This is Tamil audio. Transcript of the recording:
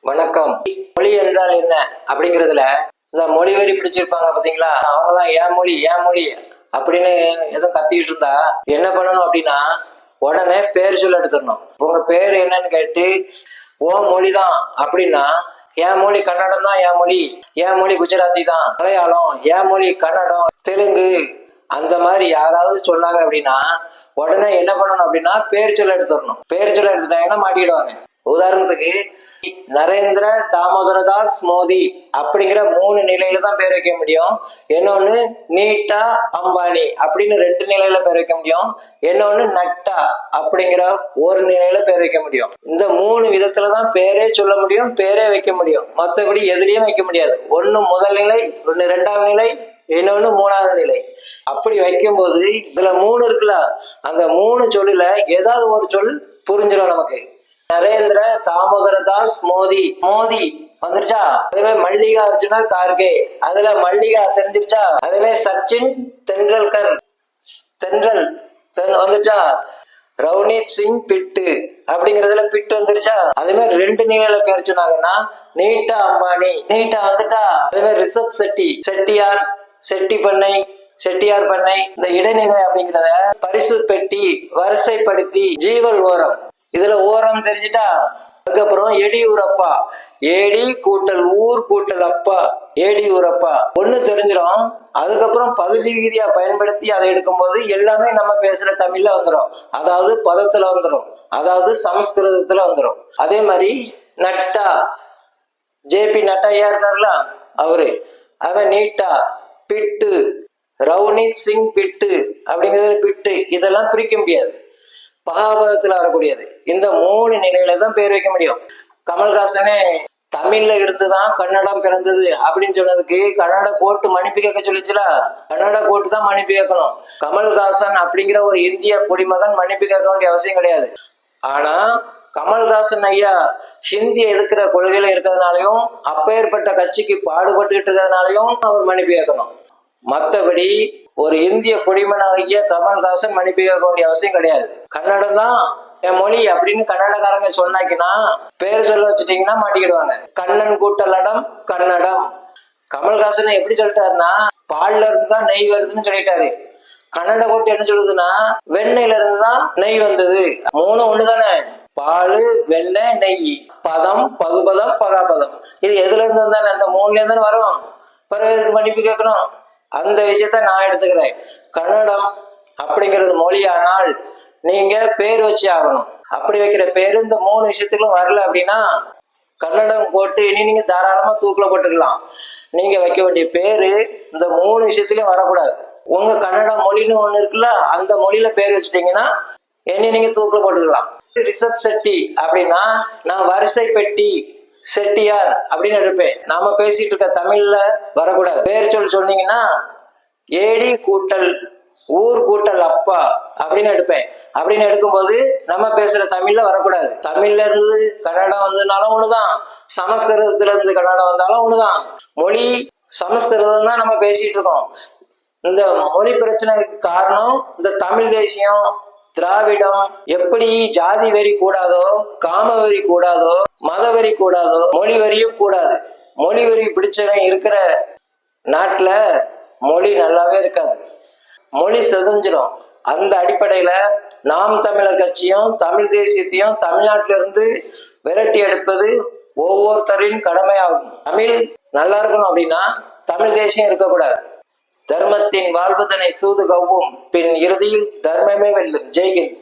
வணக்கம். மொழி என்றால் என்ன அப்படிங்கிறதுல இந்த மொழி வரி பிடிச்சிருப்பாங்க பாத்தீங்களா, அவங்கலாம் ஏன் மொழி ஏன் மொழி அப்படின்னு எதுவும் கத்திக்கிட்டு இருந்தா என்ன பண்ணணும் அப்படின்னா, உடனே பேர் சொல்ல எடுத்துடணும். உங்க பேர் என்னன்னு கேட்டு ஓ மொழிதான் அப்படின்னா, என் மொழி கன்னடம் தான், என் மொழி குஜராத்தி தான், மலையாளம், என் மொழி கன்னடம், தெலுங்கு, அந்த மாதிரி யாராவது சொன்னாங்க அப்படின்னா உடனே என்ன பண்ணணும் அப்படின்னா பேர் சொல்ல எடுத்துடணும். பேர் சொல்ல எடுத்துட்டாங்கன்னா மாட்டிடுவாங்க. உதாரணத்துக்கு நரேந்திர தாமோதரதாஸ் மோடி அப்படிங்கிற 3 நிலையில தான் பேர் வைக்க முடியும். இன்னொன்னு நீட்டா அம்பானி அப்படின்னு 2 நிலையில பேர் வைக்க முடியும். இன்னொன்னு நட்டா அப்படிங்கிற ஒரு நிலையில பேர் வைக்க முடியும். இந்த 3 விதத்துலதான் பேரே சொல்ல முடியும், பேரே வைக்க முடியும். மற்றபடி எதுலயும் வைக்க முடியாது. ஒண்ணு முதல் நிலை, ஒண்ணு 2ஆம் நிலை, இன்னொன்னு 3ஆவது நிலை. அப்படி வைக்கும்போது இதுல 3 இருக்குல்ல, அந்த 3 சொல்லுல ஏதாவது ஒரு சொல் புரிஞ்சிடும் நமக்கு. நரேந்திர தாமோதரதாஸ் மோடி, மோடி வந்துருச்சா? அதுவே மல்லிகா அர்ஜுனா கார்கே, அதுல மல்லிகா தெரிஞ்சிருச்சா? அதுவே சச்சின் தெண்டுல்கர், தென்றல் வந்துருச்சா? ரவ்னீத் சிங் பிட்டு அப்படிங்கறதுல பிட்டு வந்துருச்சா? அதே மாதிரி 2 நிலையில பேர் சொன்னாங்கன்னா நீட்டா அம்பானி, நீட்டா வந்துட்டா? அதே மாதிரி ரிஷப் செட்டி, செட்டியார், செட்டி பண்ணை, செட்டியார் பண்ணை. இந்த இடைநிலை அப்படிங்கிறத பரிசு பெட்டி, வரிசைப்படுத்தி, ஜீவல் ஓரம், இதுல ஓரம் தெரிஞ்சுட்டா? அதுக்கப்புறம் எடியூரப்பா, ஏடி கூட்டல் ஊர் கூட்டல் அப்பா, ஏடியூரப்பா ஒண்ணு தெரிஞ்சிடும். அதுக்கப்புறம் பகுதி விதியா பயன்படுத்தி அதை எடுக்கும்போது எல்லாமே நம்ம பேசுற தமிழ்ல வந்துடும். அதாவது பதத்துல வந்துடும், அதாவது சமஸ்கிருதத்துல வந்துடும். அதே மாதிரி நட்டா, ஜேபி நட்டா ஐயா இருக்காருல அவரு, அவன் நீட்டா, பிட்டு, ரவ்னீத் சிங் பிட்டு அப்படிங்கிறது பிட்டு, இதெல்லாம் பிரிக்க முடியாது. பகாபதத்துல வரக்கூடியது. இந்த 3 நிலையில தான் பேர் வைக்க முடியும். கமல்ஹாசனே தமிழ்ல இருந்துதான் கன்னடம் பிறந்தது அப்படின்னு சொன்னதுக்கு கன்னட கோர்ட்டு மன்னிப்பு கேட்க சொல்லிச்சுல, கன்னட கோர்ட்டு தான் மன்னிப்பு கேட்கணும். கமல்ஹாசன் அப்படிங்கிற ஒரு இந்திய குடிமகன் மன்னிப்பு கேட்க வேண்டிய அவசியம் கிடையாது. ஆனா கமல்ஹாசன் ஐயா ஹிந்தியை எதிர்க்கிற கொள்கையில இருக்கிறதுனாலையும் அப்பேற்பட்ட கட்சிக்கு பாடுபட்டுக்கிட்டு இருக்கிறதுனாலையும் அவர் மன்னிப்பு கேட்கணும். மற்றபடி ஒரு இந்திய குடிமகனாகிய கமல்ஹாசன் மன்னிப்பு கேட்க வேண்டிய அவசியம் கிடையாது. கன்னடம் தான் என் மொழி அப்படின்னு கன்னடக்காரங்க சொன்னாக்கினா பேர் சொல்ல வச்சுட்டீங்கன்னா மாட்டிக்கிடுவாங்க. கண்ணன் கூட்டலடம் கன்னடம். கமல்ஹாசனை எப்படி சொல்லிட்டாருன்னா பால்ல இருந்து தான் நெய் வருதுன்னு சொல்லிட்டாரு. கன்னட கோட்டு என்ன சொல்லுதுன்னா வெண்ணெயில இருந்து தான் நெய் வந்தது. 3 ஒண்ணுதானே, பால், வெண்ணெய், நெய். பதம், பகுபதம், பகாபதம், இது எதுல இருந்து வந்தானே அந்த 3ல இருந்து வரும். பிறகு மன்னிப்பு கேட்கணும். அந்த விஷயத்த நான் எடுத்துக்கிறேன். கன்னடம் அப்படிங்கிறது மொழியானால் நீங்க பேர் வச்சு ஆகணும். அப்படி வைக்கிற பேரு இந்த 3 விஷயத்துக்கும் வரல அப்படின்னா கன்னடம் போட்டு இனி நீங்க தாராளமா தூக்குல போட்டுக்கலாம். நீங்க வைக்க வேண்டிய பேரு இந்த 3 விஷயத்திலயும் வரக்கூடாது. உங்க கன்னட மொழின்னு ஒண்ணு இருக்குல்ல, அந்த மொழியில பேர் வச்சுட்டீங்கன்னா இனி நீங்க தூக்குல போட்டுக்கலாம். ரிஷப் செட்டி அப்படின்னா நான் வரிசை பெட்டி செட்டியார் அப்படின்னு எடுப்பேன். நாம பேசிட்டு இருக்க தமிழ்ல வரக்கூடாது. பேர் சொன்னீங்கன்னா ஏடி கூட்டல் ஊர் கூட்டல் அப்பா அப்படின்னு எடுப்பேன். அப்படின்னு எடுக்கும்போது நம்ம பேசுற தமிழ்ல வரக்கூடாது. தமிழ்ல இருந்து கன்னடம் வந்ததுனாலும் ஒண்ணுதான், சமஸ்கிருதத்துல இருந்து கன்னடம் வந்தாலும் ஒண்ணுதான். மொழி சமஸ்கிருதம் தான் நம்ம பேசிட்டு இருக்கோம். இந்த மொழி பிரச்சனைக்கு காரணம் இந்த தமிழ் தேசியம், திராவிடம். எப்படி ஜாதி வெறி கூடாதோ, காம வெறி கூடாதோ, மத வெறி கூடாதோ, மொழி வெறியும் கூடாது. மொழி வெறி பிடிச்சவன் இருக்கிற நாட்டுல மொழி நல்லாவே இருக்காது, மொழி செதஞ்சிடும். அந்த அடிப்படையில நாம் தமிழர் கட்சியும் தமிழ் தேசியத்தையும் தமிழ்நாட்டில இருந்து விரட்டி எடுப்பது ஒவ்வொருத்தரின் கடமையாகும். தமிழ் நல்லா இருக்கணும் அப்படின்னா தமிழ் தேசியம் இருக்கக்கூடாது. தர்மத்தின் வாழ்வதனை சூது கவ்வும், பின் இறுதியில் தர்மமே வெல்லும். ஜெய்ஹிந்த்.